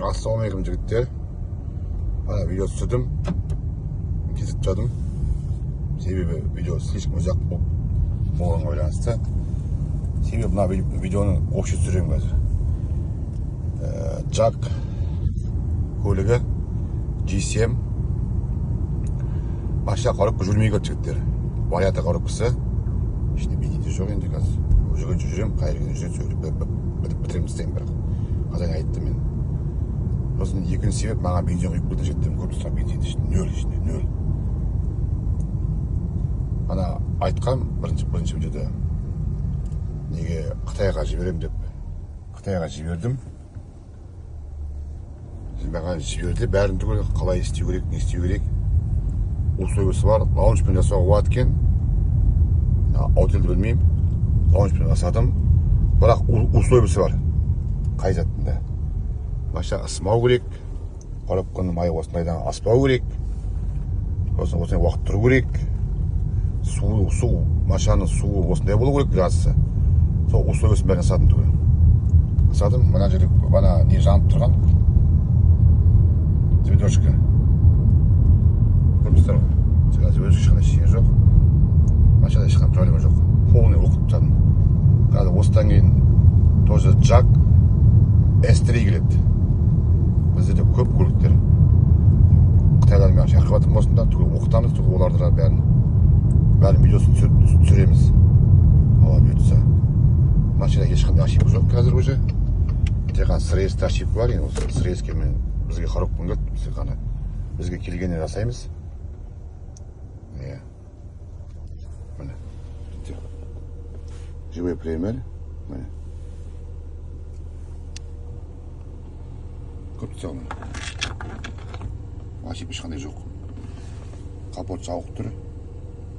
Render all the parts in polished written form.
Assalamualaikum жігіттер. Ана видео түсірдім, кетіп жадым. Себебі видео слишком ұзақ болғанға байланысты. Себебі мына видеоны общий түсіремін қазір. Джак көлігі G7 машина коробка жүрмей кетті жігіттер. Вариатор коробкасы. Ішінде бензин жоқ енді қазір. Жүргенше жүремін, қайырген жүрем, бітіремін істеймін бірақ. Қазан айттым мен. Сосын екінші себеп маған бензин құйып кетті жігіттер. Көп тұстан бензин ішінде нөл. Ана айтқам бірінші видеода неге Қытайға жіберем деп. Қытайға жібердім. Маған жіберді, бәрін түгел қалай істеу керек, не істеу керек. Условиясы бар, лаунчпен жасауға болады екен. Аутелді білмеймін, лаунчпен жасадым. Бірақ условиясы бар. Қай затында. Машина ысымау керек, коробканың майы осындайдан аспау керек, осындай уақыт тұру керек, су, машинаның суы осындай болу керек, градусы. Сол условиясын бәрін жасадым түгел. Жасадым, мына жерде не жанып тұрған, звездочка. Көрдіңіздер ғой, звездочка ешқандай ештеңе жоқ, машинада ешқандай проблема жоқ. Полный оқып тастадым. Қазір осыдан кейін тоже Джак S3 келеді. Біздерде көп көліктер. Қытайлармен шақырып жатырмын осында, түгел оқытамыз, түгел оларды бәрін видеосын түсіреміз. Алла бұйыртса. Машинада ешқандай ошибка жоқ қазір уже. Тек қана срезде ошибка бар, енді осы срезге бізге коробкамен келді, бізге келгенде жасаймыз. Міне. Живой пример. Міне. Көп тұсау міне. Ошибка ешқандай жоқ. Капот жауық тұр.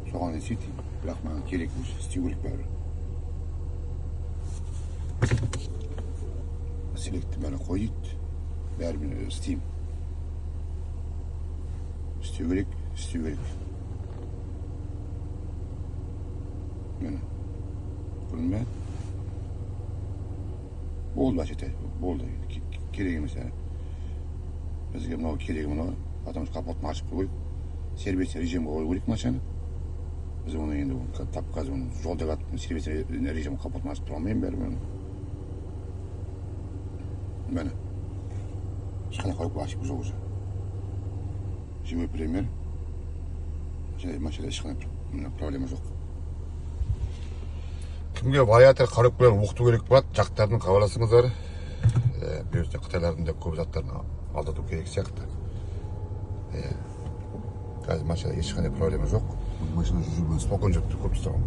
Соған не істейді, бірақ маған керек өзі, істеу керек бәрі. Селекті бәрі қойдайды, бәрі мен істеймін. Істеу керек. Мені. Көрдің бе? Болды бәшетай, болды. Керек емес әрі. Бізге мынау керек мынау, адам капотын ашып қойып, сервис режимге қою керек машина. Біз оны енді тап қазір жолда қатып сервис режимге капотын ашып тұра алмаймын бәрі мені. Мені. Ешқандай қойып ашып жоқ уже. Живой пример. Машинада ешқандай проблема жоқ. Кімге вариатор коробкаларын оқыту керек болады, жақтардың хабарласыңыздар. Бұйыртса Қытайлардың да көп заттарын алдату керек сияқты. Қазір машинада ешқандай проблема жоқ. Машина жүрген спокойно жүріпті, көп тұстаған.